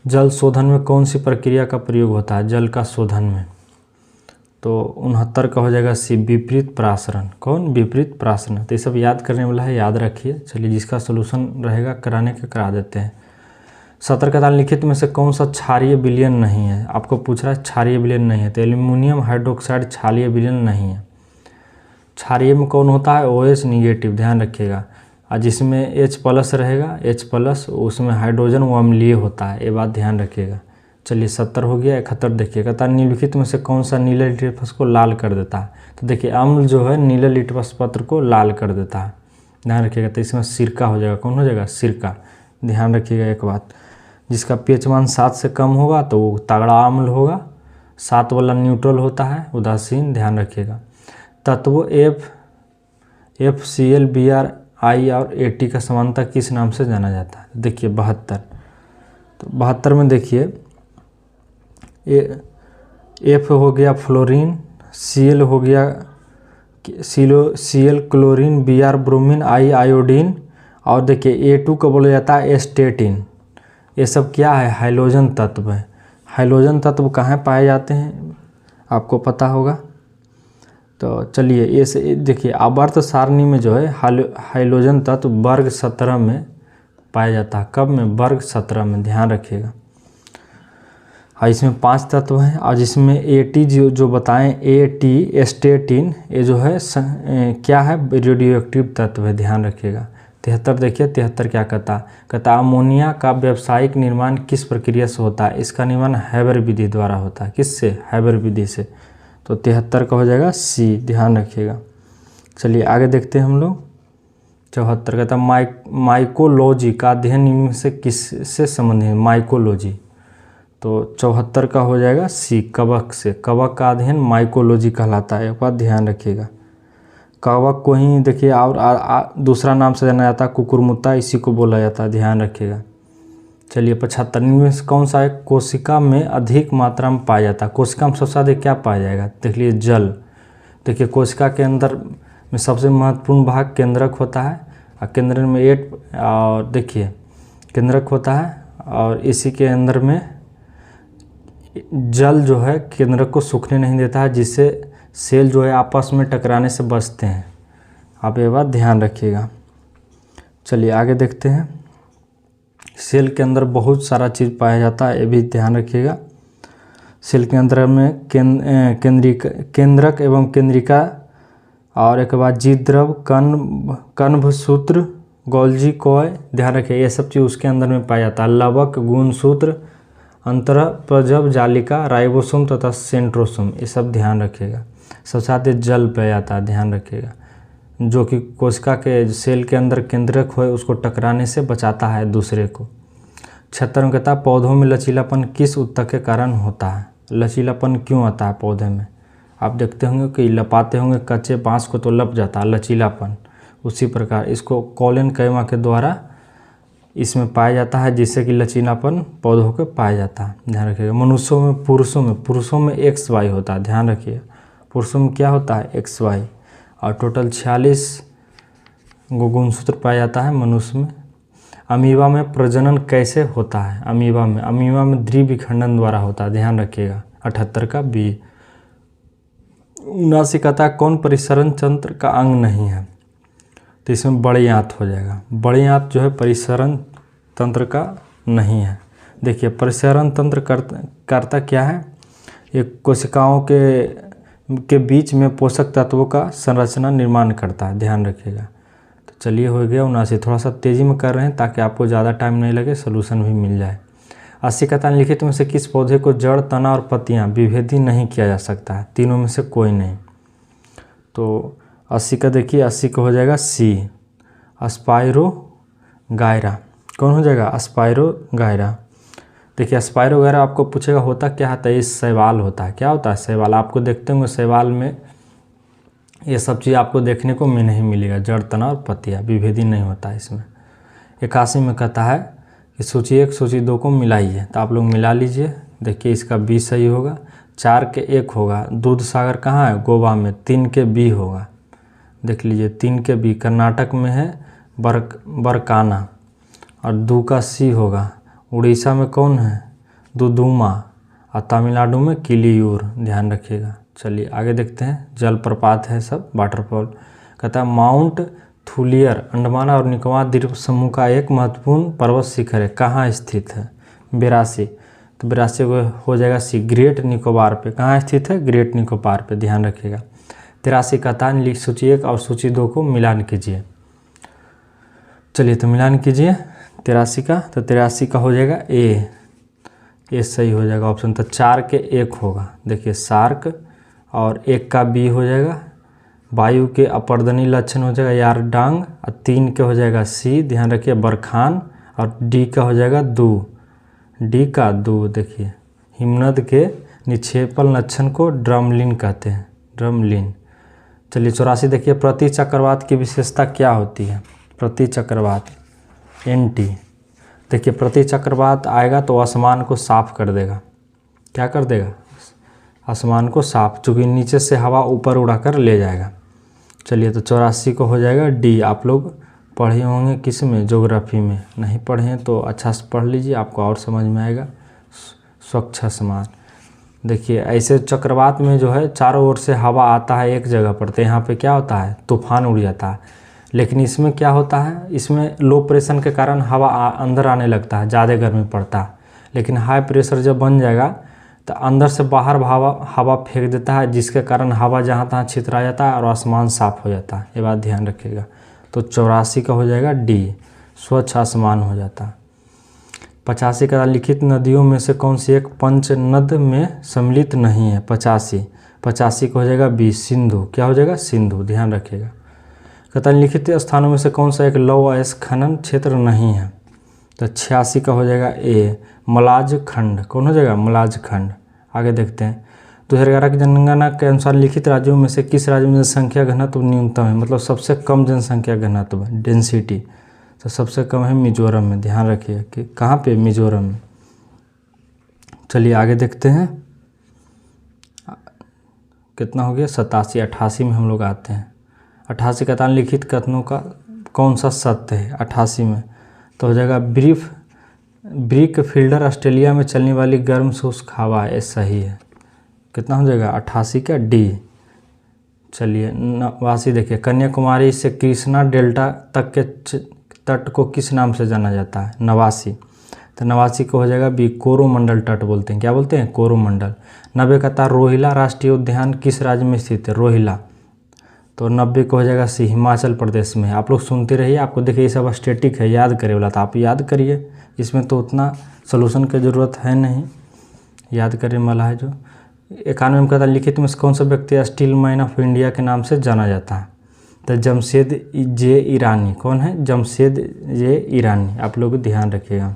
जल शोधन में कौन सी प्रक्रिया का प्रयोग होता है? जल का शोधन में। तो 69 का हो जाएगा सी। विपरीत प्रासरण। कौन? विपरीत प्रासरण। तो ये सब याद करने वाला है, याद रखिए। चलिए जिसका सोल्यूशन रहेगा कराने का करा देते हैं। 70 का लिखित में से कौन सा क्षारीय विलयन नहीं है? आपको पूछ रहा है क्षारीय विलयन नहीं है, तो एल्यूमिनियम हाइड्रोक्साइड क्षारीय विलयन नहीं है। क्षारीय में कौन होता है? OH negative. ध्यान रखिएगा। और जिसमें H+ रहेगा, H+, उसमें हाइड्रोजन वो अम्लीय होता है। ये बात ध्यान रखिएगा। चलिए 70 हो गया। 71 देखिएगा। तो निम्नलिखित में से कौन सा नीले लिटमस को लाल कर देता है? तो देखिए अम्ल जो है नीले लिटमस पत्र को लाल कर देता है। ध्यान रखिएगा। तो इसमें सिरका हो जाएगा। कौन हो जाएगा? सिरका। ध्यान रखिएगा एक बात, जिसका pH मान 7 से कम होगा तो वो तगड़ा अम्ल होगा। 7 वाला न्यूट्रल होता है, उदासीन। ध्यान रखिएगा। तत्वों FCl, Br, I और AT का समानता किस नाम से जाना जाता है? देखिए 72। तो 72 में देखिए F हो गया फ्लोरीन, Cl हो गया Cl chlorine, Br bromine, I iodine और देखिए A2 को बोला जाता है एस्टेटिन। ये सब क्या है, हाइलोजन तत्व है। हाइलोजन तत्व कहाँ पाए जाते हैं आपको पता होगा। तो चलिए ये देखिए आवर्त सारणी में जो है हाइलोजन तत्व वर्ग 17 में पाया जाता है। कब में, वर्ग 17 में, ध्यान रखिएगा। और इसमें 5 तत्व हैं और जिसमें AT जो बताएं AT एस्टेटिन, ये जो है क्या है, रेडियो एक्टिव तत्व है, ध्यान रखिएगा। 73 देखिए 73 क्या कहता अमोनिया का व्यावसायिक निर्माण किस प्रक्रिया से होता है। इसका निर्माण हैबर विधि द्वारा होता है। किससे, हैबर विधि से। तो 73 का हो जाएगा C, ध्यान रखिएगा। चलिए आगे देखते हैं हम लोग। 74 कहता माइकोलॉजी का अध्ययन निम्न से किससे संबंधित है, माइकोलॉजी। तो 74 का हो जाएगा C, कवक से। कवक का अध्ययन माइकोलॉजी कहलाता है, एक बात ध्यान रखिएगा। कवक को ही देखिए और दूसरा नाम से जाना जाता है कुकुरमुत्ता, इसी को बोला जाता है, ध्यान रखिएगा। चलिए 75 में कौन सा है, कोशिका में अधिक मात्रा में पाया जाता है। कोशिका में सबसे अधिक क्या पाया जाएगा, देख लीजिए जल। देखिए कोशिका के अंदर में सबसे महत्वपूर्ण भाग केंद्रक होता है और केंद्रक में और देखिए केंद्रक होता है और इसी के अंदर में जल जो है केंद्रक को सूखने नहीं देता है, जिससे सेल जो है आपस में टकराने से बचते हैं। आप ये बात ध्यान रखिएगा। चलिए आगे देखते हैं। सेल के अंदर बहुत सारा चीज़ पाया जाता है, ये भी ध्यान रखिएगा। सेल के अंदर में केंद्रक एवं केंद्रिका और एक बाद जीवद्रव, कण्वसूत्र, गोल्जी कॉय, ध्यान रखिए ये सब चीज़ उसके अंदर में पाया जाता है। लवक, गुणसूत्र, अंतःप्रजव जालिका, राइबोसोम तथा सेंट्रोसोम, ये सब ध्यान रखिएगा। सबसे साथ जल पाया जाता है, ध्यान रखिएगा, जो कि कोशिका के सेल के अंदर केंद्रक हो उसको टकराने से बचाता है दूसरे को। 76 में कहता है पौधों में लचीलापन किस ऊतक के कारण होता है। लचीलापन क्यों आता है पौधे में, आप देखते होंगे कि लपाते होंगे कच्चे बांस को तो लप जाता है लचीलापन, उसी प्रकार इसको कॉलन कैमा के द्वारा इसमें पाया जाता है, जिससे कि लचीलापन पौधों को पाया जाता है, ध्यान रखिएगा। मनुष्यों में, पुरुषों में XY होता है, ध्यान रखिए। पुरुषों में क्या होता है, XY। और टोटल 46 गुणसूत्र पाया जाता है मनुष्य में। अमीबा में प्रजनन कैसे होता है, अमीबा में द्विविखंडन द्वारा होता है, ध्यान रखिएगा। 78 का B। 79 कहता है कौन परिसरण तंत्र का अंग नहीं है, तो इसमें बड़े आंत हो जाएगा। बड़े आंत जो है परिसरण तंत्र का नहीं है। देखिए परिसरण तंत्र करता क्या है, ये कोशिकाओं के बीच में पोषक तत्वों का संरचना निर्माण करता है, ध्यान रखिएगा। तो चलिए हो गया 79। थोड़ा सा तेज़ी में कर रहे हैं ताकि आपको ज़्यादा टाइम नहीं लगे, सोल्यूशन भी मिल जाए। 80 कहता है लिखित में से किस पौधे को जड़, तना और पत्तियाँ विभेदी नहीं किया जा सकता है, तीनों में से कोई नहीं। तो 80 का देखिए 80 का हो जाएगा C, अस्पायरो गायरा। कौन हो जाएगा, अस्पायरो गायरा। देखिए अस्पायरो गायरा आपको पूछेगा होता क्या है, तो ये शैवाल होता है। क्या होता है, शैवाल। आपको देखते होंगे शैवाल में ये सब चीज़ आपको देखने को नहीं मिलेगा, जड़, तना और पत्तियाँ, विभेदी नहीं होता है इसमें। 81 में कहता है कि सूची 1 सूची 2 को मिलाइए, तो आप लोग मिला लीजिए। देखिए इसका B सही होगा। 4 के 1 होगा, दूध सागर कहाँ है, गोवा में। 3 के B होगा, देख लीजिए 3 के B कर्नाटक में है, बरकाना। और 2 का C होगा, उड़ीसा में कौन है, दुदुमा। और तमिलनाडु में किलियूर, ध्यान रखिएगा। चलिए आगे देखते हैं। जलप्रपात है सब, वाटरफॉल। कहता है माउंट थुलियर अंडमान और निकोबार द्वीप समूह का एक महत्वपूर्ण पर्वत शिखर है, कहाँ स्थित है, 82। तो 82 को हो जाएगा C, ग्रेट निकोबार पे। कहाँ स्थित है, ग्रेट निकोबार पे, ध्यान रखिएगा। 83 कहता है सूची 1 और सूची 2 को मिलान कीजिए। चलिए तो मिलान कीजिए 83 का, तो 83 का हो जाएगा ए सही हो जाएगा ऑप्शन। तो 4 के 1 होगा, देखिए शार्क। और 1 का B हो जाएगा, वायु के अपर्दनी लक्षण हो जाएगा यार डांग। और 3 के हो जाएगा C, ध्यान रखिए, बरखान। और D का हो जाएगा D का दू। देखिए हिमनद के निक्षेपण लक्षण को ड्रमलिन कहते हैं, ड्रमलिन। चलिए 84 देखिए प्रति चक्रवात की विशेषता क्या होती है, प्रति चक्रवात NT। देखिए प्रति चक्रवात आएगा तो आसमान को साफ कर देगा, क्या कर देगा, आसमान को साफ, चूँकि नीचे से हवा ऊपर उड़ाकर ले जाएगा। चलिए तो 84 को हो जाएगा D, आप लोग पढ़े होंगे किस में, ज्योग्राफी में। नहीं पढ़े हैं तो अच्छा से पढ़ लीजिए, आपको और समझ में आएगा। स्वच्छ आसमान, देखिए ऐसे चक्रवात में जो है चारों ओर से हवा आता है एक जगह पर, तो यहाँ पे क्या होता है, तूफान उड़ जाता है। लेकिन इसमें क्या होता है, इसमें लो प्रेशर के कारण हवा अंदर आने लगता है, ज़्यादा गर्मी पड़ता है। लेकिन हाई प्रेशर जब बन जाएगा तो अंदर से बाहर हवा फेंक देता है, जिसके कारण हवा जहाँ तहाँ छितरा जाता है और आसमान साफ हो जाता है। ये बात ध्यान रखिएगा। तो 84 का हो जाएगा डी, स्वच्छ आसमान हो जाता है। 85 का लिखित नदियों में से कौन सी एक पंचनद में सम्मिलित नहीं है। 85 का हो जाएगा बी, सिंधु। क्या हो जाएगा, सिंधु, ध्यान रखिएगा। कहता है लिखित स्थानों में से कौन सा एक लौह अयस्क खनन क्षेत्र नहीं है। तो 86 का हो जाएगा ए, मलाज खंड। कौन हो जाएगा, मलाज खंड। आगे देखते हैं 2011 की जनगणना के अनुसार लिखित राज्यों में से किस राज्य में जनसंख्या घनत्व न्यूनतम है, मतलब सबसे कम जनसंख्या घनत्व है, डेंसिटी। तो सबसे कम है मिजोरम में, ध्यान रखिए कि कहाँ पे, मिजोरम में। चलिए आगे देखते हैं कितना हो गया, 87। 88 में हम लोग आते हैं। 88 का लिखित कथनों का कौन सा सत्य है 88 में। तो हो जाएगा ब्रिक फील्डर ऑस्ट्रेलिया में चलने वाली गर्म शुष्क हवा है, सही है। कितना हो जाएगा, 88 का डी। चलिए 89 देखिए, कन्याकुमारी से कृष्णा डेल्टा तक के तट को किस नाम से जाना जाता है, 89। तो 89 को हो जाएगा बी, कोरोमंडल तट बोलते हैं। क्या बोलते हैं, कोरोमंडल। 90 का रोहिला राष्ट्रीय उद्यान किस राज्य में स्थित है, रोहिला। तो 90 को हो जाएगा सी, हिमाचल प्रदेश में। आप लोग सुनते रहिए, आपको देखिए ये सब स्टैटिक है, याद करे वाला था, आप याद करिए, इसमें तो उतना सोल्यूशन की ज़रूरत है नहीं, याद करने वाला है जो। 91 में कहता है लिखित में कौन सा व्यक्ति स्टील मैन ऑफ इंडिया के नाम से जाना जाता है। तो जमशेद जे ईरानी। कौन है, जमशेद जे ईरानी, आप लोग ध्यान रखिएगा।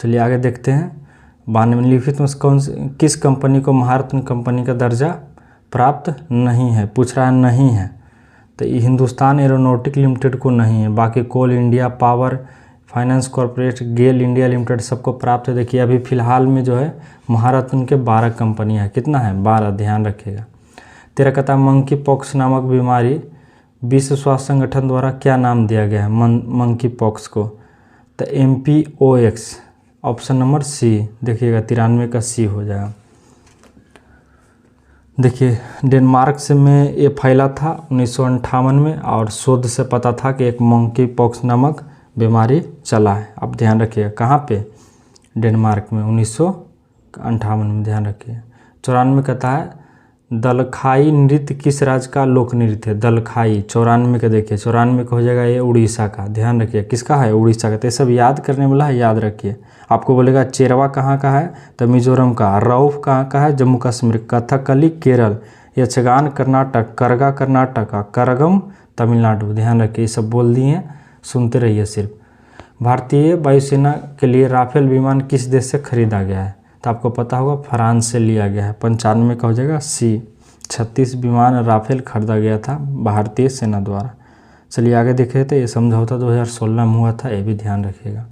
चलिए आगे देखते हैं 92 में लिखित में किस कंपनी को महारत्न कंपनी का दर्जा प्राप्त नहीं है, पूछ रहा है नहीं है। तो हिंदुस्तान एरोनॉटिक लिमिटेड को नहीं है, बाकी कोल इंडिया, पावर फाइनेंस कॉरपोरेट, गेल इंडिया लिमिटेड सबको प्राप्त है। देखिए अभी फ़िलहाल में जो है महारत्न के 12 कंपनियाँ, कितना है, 12, ध्यान रखिएगा। 13 कहता मंकी पॉक्स नामक बीमारी विश्व स्वास्थ्य संगठन द्वारा क्या नाम दिया गया है मंकी पॉक्स को। तो MPOX, ऑप्शन नंबर सी देखिएगा, 93 का सी हो जाएगा। देखिए डेनमार्क से में ये फैला था 1958 में, और शोध से पता था कि एक मंकी पॉक्स नामक बीमारी चला है। आप ध्यान रखिएगा कहाँ पे, डेनमार्क में 1958 में, ध्यान रखिए। 94 कहता है दलखाई नृत्य किस राज्य का लोक नृत्य है, दलखाई। 94 का देखिए, 94 का हो जाएगा ये उड़ीसा का, ध्यान रखिए किसका है, उड़ीसा का। तो ये सब याद करने वाला है, याद रखिए। आपको बोलेगा चेरवा कहाँ का है, तो मिजोरम का। रऊफ कहाँ का है, जम्मू कश्मीर। कथकली केरल, यक्षगान कर्नाटक। करगा कर्नाटक, करगम तमिलनाडु, ध्यान रखिए। ये सब बोल दिए, सुनते रहिए सिर्फ। भारतीय वायुसेना के लिए राफेल विमान किस देश से खरीदा गया है, तो आपको पता होगा फ्रांस से लिया गया है। 95 का हो जाएगा सी, 36 विमान राफेल खरीदा गया था भारतीय सेना द्वारा। चलिए आगे देखे तो ये समझौता 2016 में हुआ था, ये भी ध्यान रखिएगा।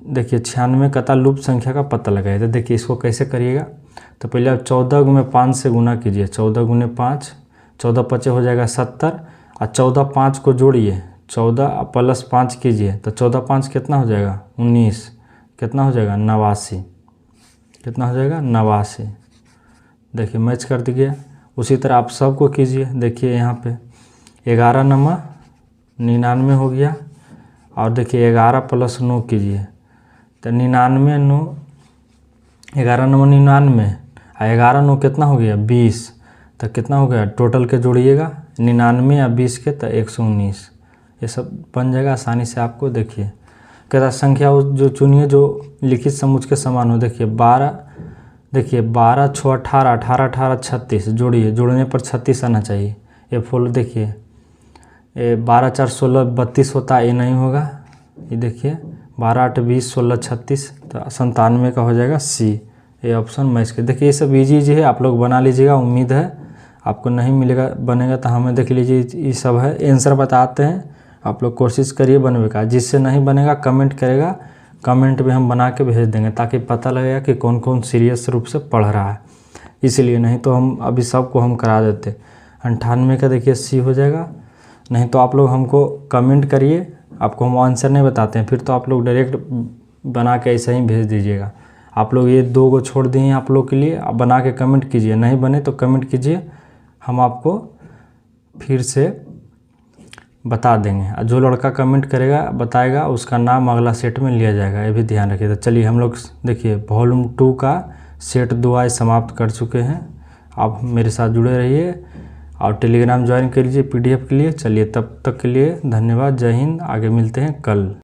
देखिए 96 कता लुप्त संख्या का पता लगाइए। तो देखिए इसको कैसे करिएगा, तो पहले आप 14 में 5 से गुना कीजिए, 14 गुने 5, 14 पचे हो जाएगा 70, और 14 5 को जोड़िए, 14 प्लस 5 कीजिए, तो 14 5 कितना हो जाएगा 19, कितना हो जाएगा 89, कितना हो जाएगा 89। देखिए मैच कर दीजिए। उसी तरह आप सबको कीजिए। देखिए यहाँ पे 11 नंबर 99 हो गया, और देखिए 11 प्लस 9 कीजिए, तो 99 9, 11 नंबर 99, और 11 9 कितना हो गया 20, तो कितना हो गया, टोटल के जोड़िएगा 99 या 20 के, तो 119। ये सब बन जाएगा आसानी से आपको। देखिए कहता संख्या जो चुनिए जो लिखित समुच्च के समान हो। देखिए 12, देखिए 12 6 18, 18 18 36, जोड़िए, जोड़ने पर 36 आना चाहिए। ये फुल देखिए 12 4 16 32 होता है, ये नहीं होगा। ये देखिए 12 8 20 16 36, तो 97 का हो जाएगा सी, ये ऑप्शन मैच के। देखिए ये सब इजी है, आप लोग बना लीजिएगा। उम्मीद है आपको नहीं मिलेगा, बनेगा तो हमें देख लीजिए, ये सब है आंसर बताते हैं। आप लोग कोशिश करिए बनने का। जिससे नहीं बनेगा कमेंट करेगा, कमेंट में हम बना के भेज देंगे, ताकि पता लगेगा कि कौन कौन सीरियस रूप से पढ़ रहा है। इसलिए नहीं तो हम अभी सबको हम करा देते। 98 का देखिए सी हो जाएगा। नहीं तो आप लोग हमको कमेंट करिए, आपको हम आंसर नहीं बताते हैं, फिर तो आप लोग डायरेक्ट बना के ऐसे ही भेज दीजिएगा। आप लोग ये 2 को छोड़ दिए आप लोग के लिए, आप बना के कमेंट कीजिए, नहीं बने तो कमेंट कीजिए, हम आपको फिर से बता देंगे। जो लड़का कमेंट करेगा बताएगा उसका नाम अगला सेट में लिया जाएगा, ये भी ध्यान रखिए। तो चलिए हम लोग देखिए वॉल्यूम 2 का सेट 2 आज समाप्त कर चुके हैं। आप मेरे साथ जुड़े रहिए और टेलीग्राम ज्वाइन कर लीजिए PDF के लिए। चलिए तब तक के लिए धन्यवाद, जय हिंद, आगे मिलते हैं कल।